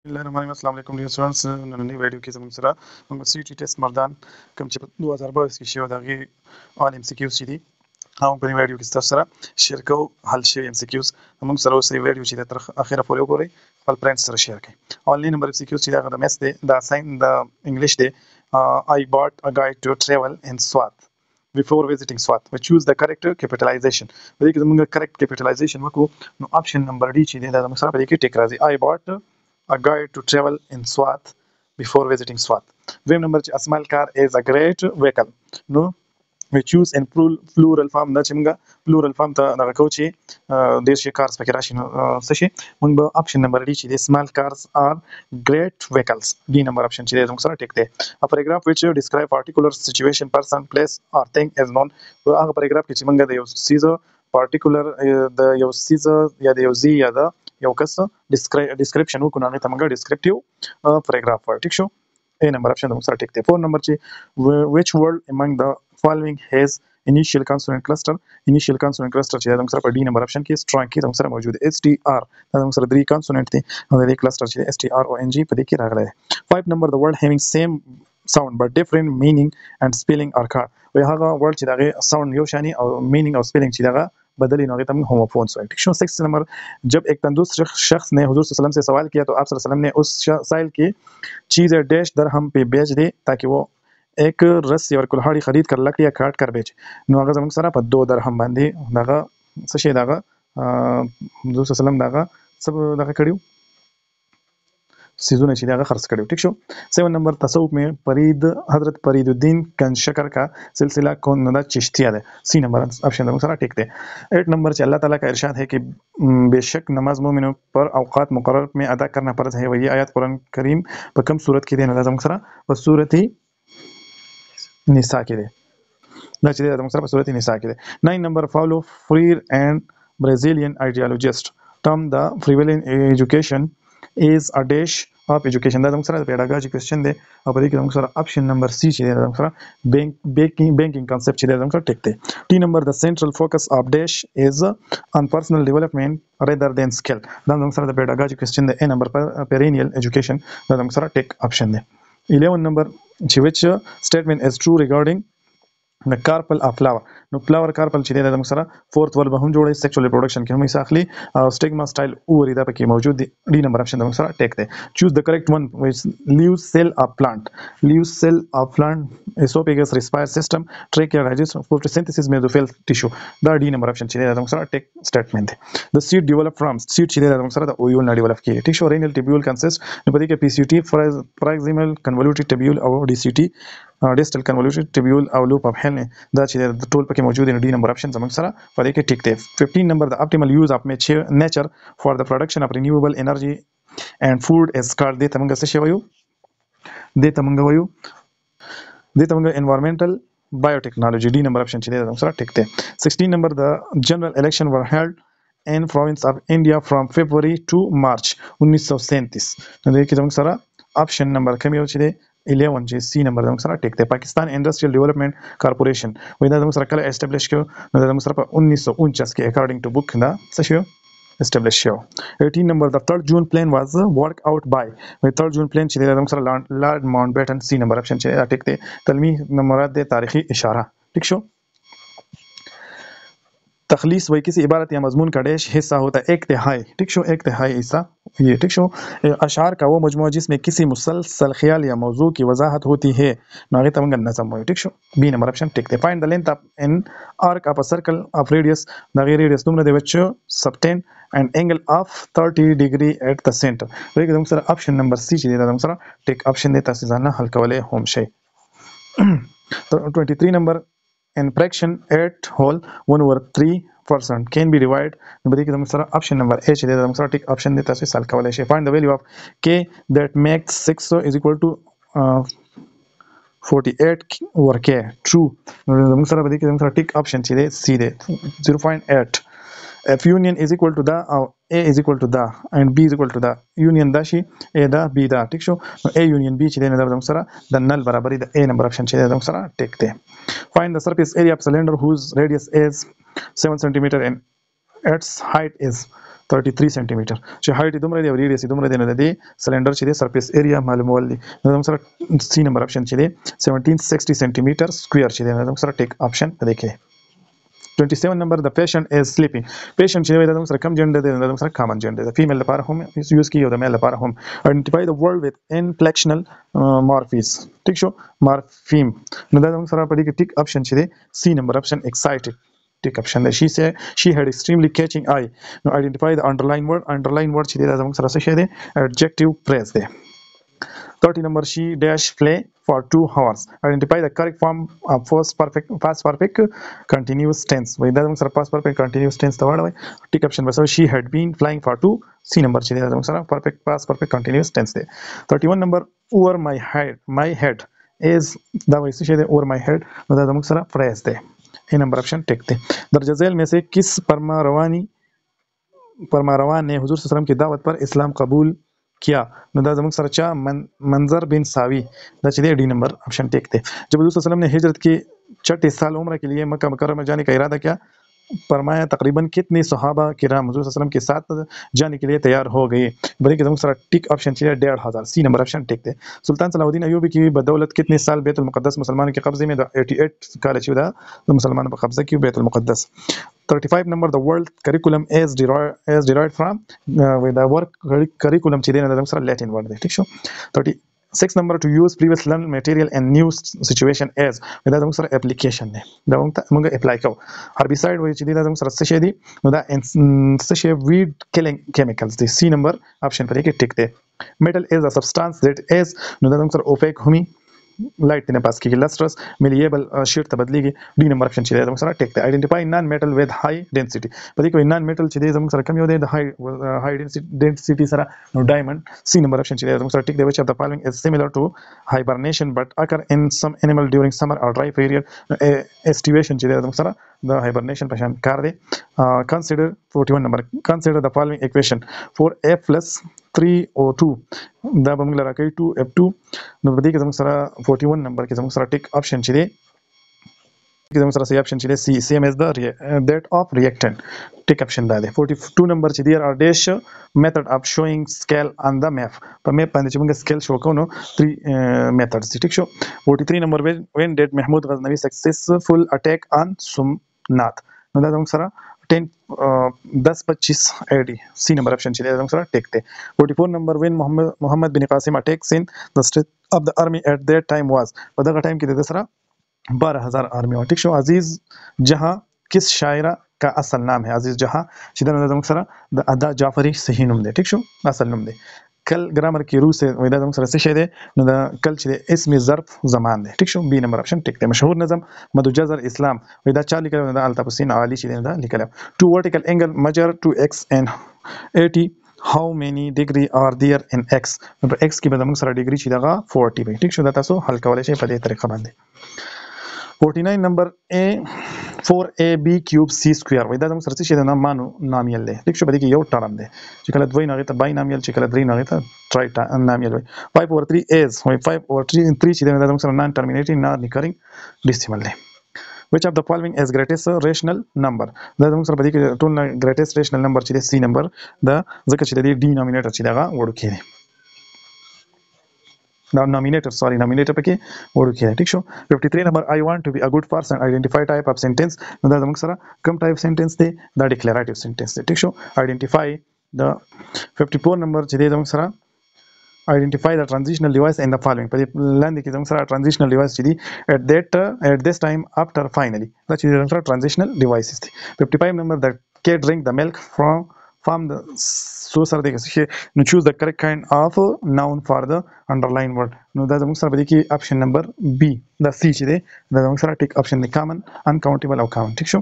بسم الله الرحمن الرحیم. السلام علیکم ډیر سټوډنټس. نننۍ ویډیو کې زموږ سره موږ سی ټي ټیسټ مردان کوم چې په 2022 کې شوی دا غي اول ام سی کیوز چې دي هم په ویډیو کې تاسو سره شیر کوو حل شوی ام سی کیوز. موږ سره اوسې ویډیو چې تر اخره پورې وګورئ، خپل فرندز سره شیر کړئ. اونلی نمبر ام سی کیوز چې دا د میث دی، دا ساين د انګلیش دی. I bought a guide to travel in SWAT before visiting SWAT. We choose the correct capitalization. په دې کې موږ correct capitalization وکړو نو آپشن نمبر D چې دی دا موږ سره په دې کې ټیک راځي. I bought a guide to travel in SWAT before visiting SWAT. دویم نمبر چې اسمال کار is a great vehicle. نو we choose in plural form. دا چې موږ plural form ته دغه کوو چې ډېر شي کارز پکې راشي نو څه شي موږ به آپشن نمبر D چې دی small cars are great vehicles. D نمبر آپشن چې دی موږ سره ټیک دی. A paragraph which describe particular situation, person, place or thing is known. هغه paragraph کې چې موږ د یو سیز particular د یو سیز یا د یو زی یا د یو کس ډیسکرپشن وکړو هغه ته موږ ډیسکرپټیو paragraph وایو. ټیک شو. A نمبر آپشن موږ سره ټیک دی. 4 نمبر چې which word among the following has initial consonant cluster. initial consonant cluster چې موږ سره په D نمبر آپشن کې strong کې موږ سره موجود دی. STR دا موږ سره 3 consonant دي او د دې cluster چې STRONG په دې کې راغلی دی. 5 نمبر the word having same sound but different meaning and spelling are called. وای هغه word چې دغه sound یو شانی او meaning او spelling چې دغه بدلی نو هغه homophones है. ठीक है. 6 number जब एक तंदुरुस्त शख्स ने हुजूर सल्लल्लाहु अलैहि वसल्लम से सवाल किया तो आप सल्लल्लाहु अलैहि वसल्लम ने उस साइल की चीज़ डैश दरहम पे बेच दे ताकि वो एक रस्सी और कुल्हाड़ी खरीद कर लकड़ियाँ काट कर बेचे. नो هغه زموږ سره په 2 درهم باندې دغه څه شي دغه حضور صلی الله علیه وسلم دغه سب دغه کړیو सीजों ने चीज़ खर्च करी. ठीक शो. 7 नंबर तसव्वुफ में हजरत फरीदुद्दीन कंशकर का सिलसिला कौन नदा चिश्तिया है. सी नंबर ऑप्शन में सारा टिक दे. 8 नंबर से अल्लाह ताला का इरशाद है कि बेशक नमाज मोमिनों पर औकात मुकर्रर में अदा करना फर्ज है. वही आयत कुरान करीम पर कम सूरत की दे नदा सारा व सूरत ही निसा की दे ना चीज़ नदा सारा सूरत ही निसा की दे. 9 number follow free and Brazilian ideologist term the prevailing education is a dash of education. دا موږ سره پیډاګاجي کوېسچن دی او په دې کې موږ سره آپشن نمبر سی چې دی موږ سره بینکینګ کانسپټ چې دی موږ سره ټیک دی. ټی نمبر the central focus of dash is on personal development rather than skill. دا موږ سره د پیډاګاجي کوېسچن دی. ا نمبر پر perennial education دا موږ سره ټیک آپشن دی. 11 نمبر چې which statement is true regarding the carpel of flower. نو فلاور کارپل چې دی د موږ سره فورث ول به هم جوړي سیکشوال ریپروډکشن کې هم یې اخلي او سټیګما سټایل اووري دا پکې موجود دی. D نمبر آپشن د موږ سره ټیک دی. چوز د کریکټ ون which leaves cell of plant. leaves cell of plant esophagus respiratory system trachea digestive photosynthesis mesophil tissue. دا D نمبر آپشن چې دی د موږ سره ټیک سټیټمنټ دی. د seed develop from seed چې دی د موږ سره د اویول نه ډیولپ کیږي. ټیک شو. renal tubule consist نو په دې کې PCT proximal convoluted tubule او DCT distal convoluted tubule او loop of Henle دا چې د ټول پکې موجود دی. D نمبر آپشن زموږ سره په دې کې ټیک دی. 15 نمبر the optimal use of nature for the production of renewable energy and food is called. دې ته موږ څه شی وایو؟ دې ته موږ وایو environmental biotechnology. D نمبر آپشن چې دی زموږ سره ټیک دی. 16 نمبر the general election were held in province of India from February to March 1937. دې کې زموږ سره آپشن نمبر کوم یو چې دی 11 چې سی نمبر زموږ سره ټیک دی. پاکستان انډسټریل ډیولپمنٹ کارپوریشن وای دا زموږ سره کله اسټابلیش کړو نو دا زموږ سره په 1949 کې اکارډینګ ټو بک دا څه شو اسټابلیش شو. 18 نمبر the third June plan was worked out by. وای third June plan چې دا زموږ سره لارډ ماونټ بیټن. سی نمبر آپشن چې دا ټیک دی. تلمی مراد دی تاریخی اشاره. ٹھیک شو. تخلیص वही किसी इबारत या मजमून का dash हिस्सा होता है एक तिहाई. ठीक शो. एक तिहाई हिस्सा ये. ठीक शो. अशार का वो मजमूआ जिसमें किसी मुसलसल ख्याल या मौजू की वजाहत होती है नागे तमंग नज़म हो. ठीक शो. बी नंबर ऑप्शन टिक दे. Find the length of an arc of a circle of radius नागे रेडियस तुमने दे बच्चों subtend an angle of 30 degree at the centre. वही तुम सर ऑप्शन नंबर सी चाहिए तुम सर टिक ऑप्शन देता से जाना हल्का वाले होम शे. तो 23 number and fraction 8 whole 1/3% can be divided. Number की दूसरा ऑप्शन नंबर ए चलिए दूसरा टिक ऑप्शन देता है साल का वाला है. find the value of k that makes 6 is equal to 48/k. true. दूसरा बदी की दूसरा टिक ऑप्शन चलिए सी दे 0.8. if union is equal to the a is equal to the and b is equal to the union dashi a da b da. ठीक show. a union b चलिए number दूसरा the null बराबर है a number option चलिए दूसरा टिक दे. find the surface area of cylinder whose radius is 7 cm and its height is 33 سنټي میټر چې هایټ دومره دی او ریډیس دومره دی، نو د دې سلندر چې دی سرفیس ایریا معلومول دي. نو زموږ سره سی نمبر آپشن چې دی 1760 سنټي میټر سکوير چې دی، نو زموږ سره ټیک آپشن پدې کې. 27 نمبر د پیشنټ از سلیپینګ. پیشنټ چې دی دا زموږ سره کم جنډر دی، دا زموږ سره کامن جنډر دی. فیمیل لپاره هم یوز کیږي او د میل لپاره هم. آئیډنټیفای د ورډ وذ انفلیکشنل مورفیز. ټیک شو، مورفیم. نو دا زموږ سره پدې کې ټیک آپشن چې دی سی نمبر آپشن ایکسایټډ ټیک آپشن دی. she had extremely catching eye. نو آئیډنټیفای د انډرلاین ورډ. انډرلاین ورډ چې دی دا زموږ سره څه شی دی؟ ایڈجیکټیو فریز دی. 30 number she dash play for 2 hours. Identify the correct form of past perfect continuous tense. وای دا موږ سره past perfect continuous tense ته واړوي. ټیک آپشن بس she had been flying for 2. سی نمبر چې دی دا موږ سره past perfect continuous tense دی. 31 number over my head is دا وایي څه شی دی؟ over my head. نو دا موږ سره phrase دی. ای نمبر آپشن ټیک دی. درجه ذیل میں سے کس فرما روان نے حضور صلی اللہ علیہ وسلم کی دعوت پر اسلام قبول کیا؟ نو دا زموږ سره چا منظر بن ساوی دا چې دی D number option टिक थे. जब حضور صلی اللہ علیہ وسلم ने हिजरत के 6 साल उम्र के लिए मक्का मुकर्रमा जाने का इरादा किया, फरमाया तकरीबन कितने सहाबा किराम हुजूर सल्लल्लाहु अलैहि वसल्लम के साथ जाने के लिए तैयार हो गए? बल्कि कि सारा टिक ऑप्शन चाहिए 1500. सी नंबर ऑप्शन टिक थे. सुल्तान सलाहुद्दीन अयूबी की बदौलत कितने साल बैतुल मुक़द्दस मुसलमानों के कब्जे में? 88 काल चाहिए मुसलमानों पर कब्जा किया Betul मुक़द्दस. 35 number the world curriculum is derived from with the work curriculum چې دی نه د سره لاتین ورډ دی. ٹھیک شو. 36 number to use previous learned material and new situation as دا د سره اپلیکیشن دی. دا موږ اپلای کوو. هربیساید وایي چې دا د سره څه شی دی؟ نو دا څه شی ویډ کیلینګ کیمیکلز دی. سی نمبر آپشن پرې کې ټیک دی. metal is a substance that is نو دا د سره اوپیک همي light ने पास की lustrous malleable sheet ته بدلیږي. D number option چې دا سره ټیک دی. Identify نان میټل with high density. په دې کې نان میټل چې دا سره کم یو دی د high density سره نو ډایمنډ. سی نمبر option چې دا سره ټیک دی. which of the following is similar to hibernation but occur in some animal during summer or dry period? estivation چې دا سره د hibernation په شان کار دی. consider 41 number consider the following equation 4f plus 3o2 دا به موږ لاره کوي 2f2. نو په دې کې زموږ سره 41 نمبر کې زموږ سره ټیک آپشن چې دی کې زموږ سره صحیح آپشن چې دی سی سیم از د that of reactant. ټیک آپشن دا دی. 42 نمبر چې دی are dash method of showing scale on the map. په میپ باندې چې موږ سکیل شو کوو نو 3 methods دي. ټیک شو. 43 نمبر when did محمود غزنوی successful attack on سمنات. نو دا زموږ سره 10-25 AD. C number option چې دا سره ټیک دی. 44 نمبر when محمد بن قاسم attacks in the strength of the army at that time was. په دغه ټایم کې د سره 12000 آرمی و. ټیک شو. عزیز جہاں کس شاعرہ کا اصل نام ہے؟ عزیز جہاں چې دا زموږ سره د ادا جعفری صحیح نوم دی. ټیک شو، اصل نوم دی. کل گرامر کې روح سے وای دا زموږ سره څه شی دی؟ نو دا کل چې اسم ظرف زمان دی. ټیک شو. بی نمبر آپشن ټیک دی. مشهور نظم مدو جزر اسلام وای دا چا لیکل؟ دا الطاف حسین عالی چې دا لیکل. ټو ورټیکل انګل measure to x and 80 how many degree are there in x. نو په x کې به زموږ سره ډیګري چې دغه 40 وي. ټیک شو. دا تاسو حل کولای شئ په دې طریقه باندې. 49 نمبر a 4ab cube c square وای دا زموږ سره څه شی دی؟ مانو نامیل دی. ټیک شو. په دې کې یو ټرم دی چې کله دوی نغې ته بای نامیل چې کله درې نغې ته ټرای نامیل وای. 5/3 is وای 5/3 چې دی دا زموږ سره نان ټرمینیټینګ نان ریکرینګ ډیسیمل دی. which of the following is greatest rational number. دا زموږ سره په دې کې ټول greatest rational number چې دی سی نمبر دا ځکه چې د دې ډینامینیټر چې دغه وړوکی دی. دا نامینیټر پکې وړوکی دی. ټیک شو. 53 نمبر I want to be a good person. identify type of sentence. نو دا زموږ سره کوم ټایپ سنټنس دی؟ دا ډیکلریټیو سنټنس دی. ټیک شو. identify the 54 نمبر چې دی زموږ سره identify the transitional device in the following. په دې لاندې کې زموږ سره transitional device چې دی at this time after finally دا چې زموږ سره transitional devices دي. 55 number the cat drink the milk from the so سره دی چې نو choose the correct kind of noun for the underlined word. نو دا زموږ سره په دې کې آپشن نمبر بی دا سی چې دی دا زموږ سره ټیک آپشن دی. common uncountable او count. ټیک شو.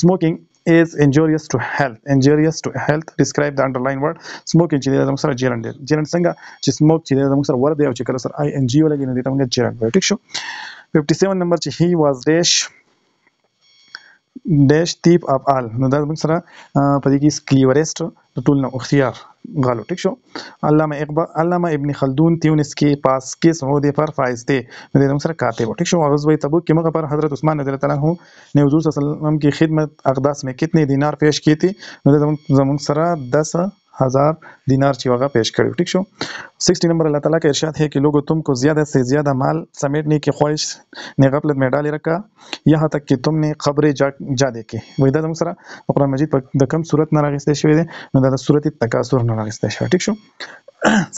smoking is injurious to health. describe the underlined word. smoking چې دا زموږ سره gerund دی. gerund څنګه چې smoke چې دا زموږ سره ور دی او چې کله سره ing ولګي نو دې ته موږ gerund وایو. ټیک شو. 57 نمبر چې he was dash ډیش تیپ اف آل، نو دا موږ سره په دې کې کلیورست د ټول نه اختیار غالو. ٹھیک شو. علامہ ابن خلدون تیونس کے پاس کس عہدے پر فائز تھے؟ نو دې موږ سره کاتب. ٹھیک شو. غزوہ تبوک کے موقع پر حضرت عثمان رضی اللہ تعالیٰ عنہ نے حضور صلی اللہ علیہ وسلم کی خدمت اقداس میں کتنے دینار پیش کی تھی؟ نو دې موږ سره 10,000 دینار چې هغه پیش کړی. ٹھیک شو. 60 نمبر اللہ تعالیٰ کا ارشاد ہے کہ لوگوں تم کو زیادہ سے زیادہ مال سمیٹنے کی خواہش نے غفلت میں ڈالے رکھا یہاں تک کہ تم نے خبریں جا دیکھے. وای دا موږ سره قرآن مجید په د کوم سورت نه راغسته شوی دی؟ نو دا د سورت تکاثر نه راغسته شوی. ٹھیک شو.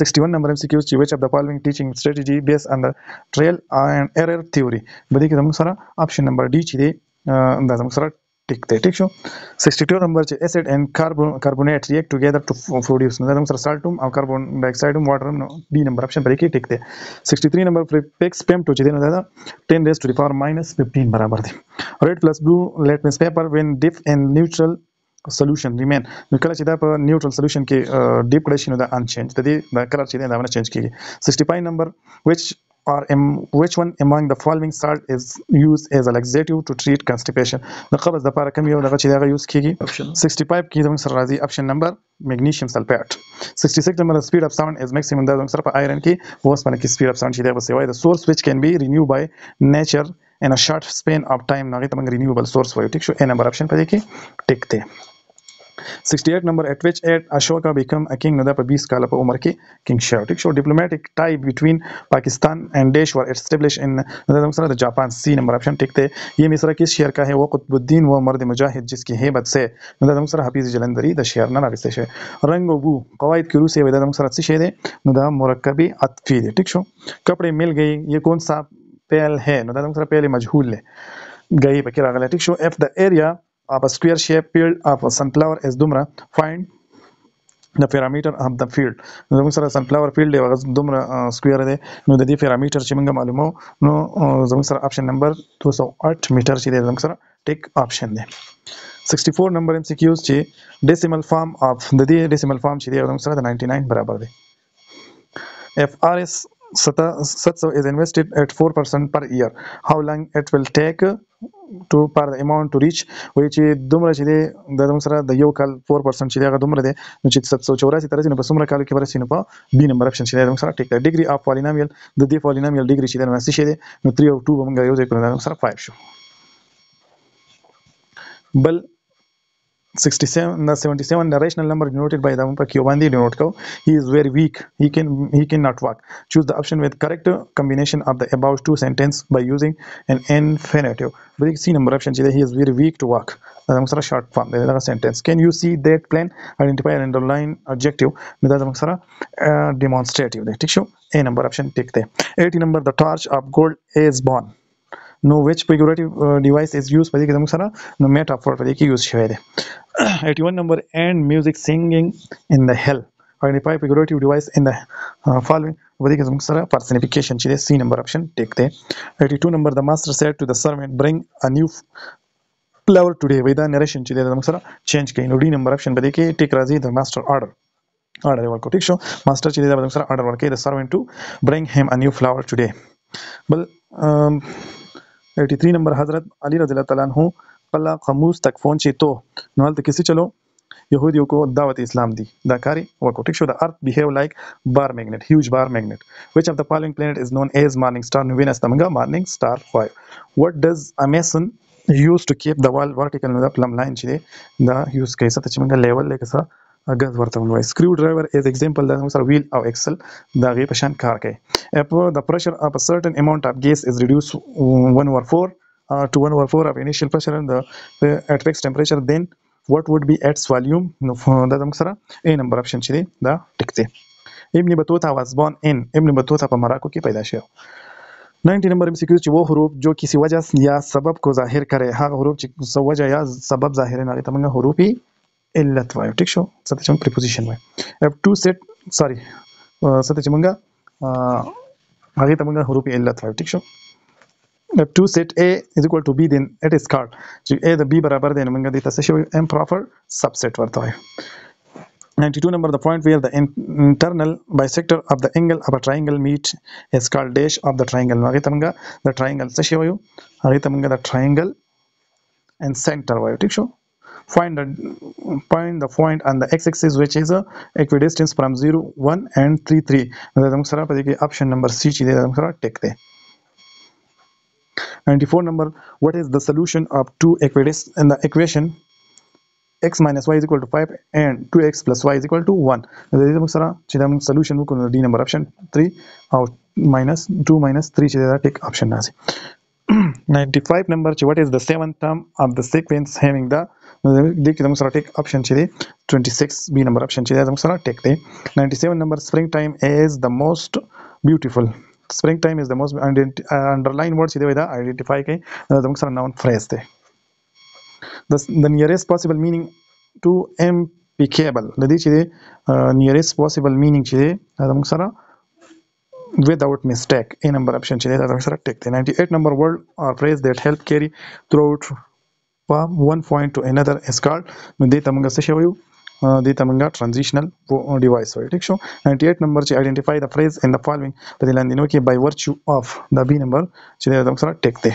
61 نمبر MCQs چې which of the following teaching strategy based on the trial and error theory. بده کې موږ سره آپشن نمبر D چې دی دا موږ سره ټیک دی. ټیک شو. 62 نمبر چې acid and carbonate react together to produce. نو دا موږ سره سالټوم او کاربون ډای اکسایډوم واټر. نو بی نمبر آپشن بده کې ټیک دی. 63 نمبر prefix pem to چې دی نو دا 10 raised to the power minus 15 برابر دی. red plus blue litmus paper when dip in neutral solution remain. نو کله چې دا په نیوټرل سولوشن کې ډیپ کړی شي نو دا انچینج د دې دا کلر چې دی دا نه چینج کیږي. 65 نمبر which one among the following salt is used as a laxative to treat constipation. د قبض د لپاره کوم یو دغه چې دا یوز کیږي؟ 65 کې زموږ سره راځي آپشن نمبر magnesium sulfate. 66 نمبر speed of sound is maximum. دا زموږ سره په آیرن کې اوس باندې کې speed of sound چې دی بس وای the source which can be renewed by nature in a short span of time. نو هغه ته موږ renewable source وایو. ټیک شو. ا نمبر آپشن په دې کې ټیک دی. 68 نمبر at which age Ashoka become a king. نو دا په 20 کال په عمر کې king شو. ٹھیک شو. diplomatic tie between Pakistan and Desh were established in. نو دا موږ سره د جاپان. سی نمبر آپشن ٹھیک دی. یہ مصر کس شہر کا ہے؟ وہ قطب الدین وہ مرد مجاہد جس کی ہیبت سے. نو دا موږ سره حفیظ جلندری د شهر نه راغسته شوی. رنگ او بو قواعد کی روح سے دا موږ سره څه شی دی؟ نو دا مرکبی عطفی دی. ٹھیک شو. کپڑے مل گئی یہ کون سا فعل ہے؟ نو دا موږ سره فعل مجهول ہے. گئی پکې راغلی. ٹھیک شو. if the area of a square shape field of a sunflower is دومره find the parameter of the field. نو زموږ سره sunflower field دی هغه دومره سکویر دی. نو د دې پیرامیټر چې موږ معلومو نو زموږ سره آپشن نمبر 208 میټر چې دی زموږ سره ټیک آپشن دی. 64 نمبر MCQs چې decimal form of د دې decimal form چې دی زموږ سره د 99 برابر دی. if RS 700 is invested at 4% per year how long it will take to per the amount to reach. وایي چې دومره چې دی د زموږ سره د یو کال 4% چې دی هغه دومره دی نو چې 784 ته رسي نو په څومره کالو کې به رسي؟ نو په بي نمبر آپشن چې دی زموږ سره ټیک دی. ډیګري اف پالینامیل د دې پالینامیل ډیګري چې دی نو څه شی دی؟ نو 3 او 2 به موږ یو ځای کړو نو سره 5 شو. بل 77 the rational number denoted by the په کې باندې denote کو. he is very weak he cannot walk. choose the option with correct combination of the above two sentence by using an infinitive. بلکې سی نمبر آپشن چې دی he is very weak to walk دا موږ سره short form دی دغه sentence. can you see that plan identify and underline adjective. نو دا موږ سره demonstrative دی. ٹھیک شو. ا نمبر آپشن ټیک دی. 80 نمبر the torch of gold is born. نو which figurative device is used په دې کې زموږ سره نو metaphor په دې کې یوز شوی دی. 81 نمبر and music singing in the hell. identify figurative device in the following. په دې کې زموږ سره personification چې دی سی نمبر آپشن ټیک دی. 82 نمبر the master said to the servant bring a new flower today. وای دا نریشن چې دی زموږ سره چینج کوي. نو ډي نمبر آپشن په دې کې ټیک راځي the master order ورکو. ټیک شو. ماستر چې دی زموږ سره order ورکوي the servant to bring him a new flower today. بل 83 نمبر حضرت علی رضی اللہ تعالیٰ عنہ قلعہ قاموس تک پہنچے تو نو هلته کسی چلو یهودیو کو دعوت اسلام دی دا کاری وکړو. ټیک شو. the earth behave like bar magnet huge bar magnet. which of the following planet is known as morning star. نو وینس تمنګه morning star 5. what does a mason use to keep the wall vertical. نو دا plumb line چې دی دا یوز کوي څه چې موږ لیول لکه څه غز ورته وایي. screw driver as example دا سره wheel او axle دا غي په شان کار کوي. if the pressure of a certain amount of gas is reduced 1/4 to 1/4 of initial pressure at fixed temperature then what would be its volume. نو دا زموږ سره ا نمبر آپشن چې دی دا ټیک دی. ابن بطوطہ was born in. ابن بطوطہ په مراکو کې پیدا شو. 90 نمبر MCQ چې وہ حروف جو کسی وجہ یا سبب کو ظاهر کرے هغه حروف چې وجہ یا سبب ظاهر نه لري ته موږ حروف علت وایو. ټیک شو. څه ته چې پریپوزیشن وایو. f2 set sorry څه ته چې موږ هغه ته موږ حروف علت وایو. ټیک شو. f2 set a is equal to b then it is called چې a د b برابر دی نو موږ دې ته څه شوی improper subset ورته وایو. 92 number the point where the internal bisector of the angle of a triangle meet is called dash of the triangle. هغه ته موږ د triangle څه شی وایو؟ هغه ته موږ د triangle and center وایو ٹھیک شو. Find the point on the x-axis which is equidistant from 0, 1 and 3, 3. دا زموږ سره په دې کې option number C چې دی دا زموږ سره ټیک دی. 94 number, what is the solution of two equidistant in the equation x minus y is equal to 5 and 2x plus y is equal to 1. دا دې زموږ سره چې دا موږ solution وکړو D number option 3 او minus 2 minus 3 چې دا ټیک option راځي. 95 number چې what is the seventh term of the sequence having the دې کې زموږ سره ټیک option چې دی 26 B number option چې دی زموږ سره ټیک دی. 97 number, spring time is the most beautiful. spring time is the most underline word چې دی دا identify کوي دا زموږ سره noun phrase دی. the nearest possible meaning to impeccable د دې چې دی nearest possible meaning چې دی دا زموږ سره without mistake A number option چې دی دا زموږ سره ټیک دی. 98 number, word or phrase that help carry throughout from one point to another is called. نو دې ته موږ څه شی وایو؟ دې ته موږ transitional device وایو ټیک شو. 98 number چې identify the phrase in the following په دې لاندې کې by virtue of the B number چې دا زموږ سره ټیک دی.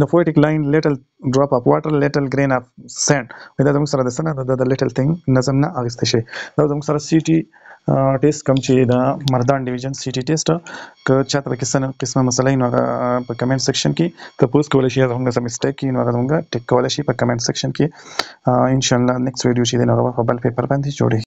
The poetic line, little drop of water, little grain of sand. دا زموږ سره د څه نه د little thing نظم نه اخیستی شي. دا زموږ سره CT ټیسټ کوم چې د مردان ډیویژن CT ټیسټ که چاته پکې څه قسمه مسله نو هغه په کمنټ سیکشن کې تپوس کولی شي، هغه موږ څه مسټیک کي نو هغه موږ ټیک کولی شي په کمنټ سیکشن کې. انشاءالله نیکسټ ویډیو چې دی نو هغه په بل پیپر باندې جوړېږي.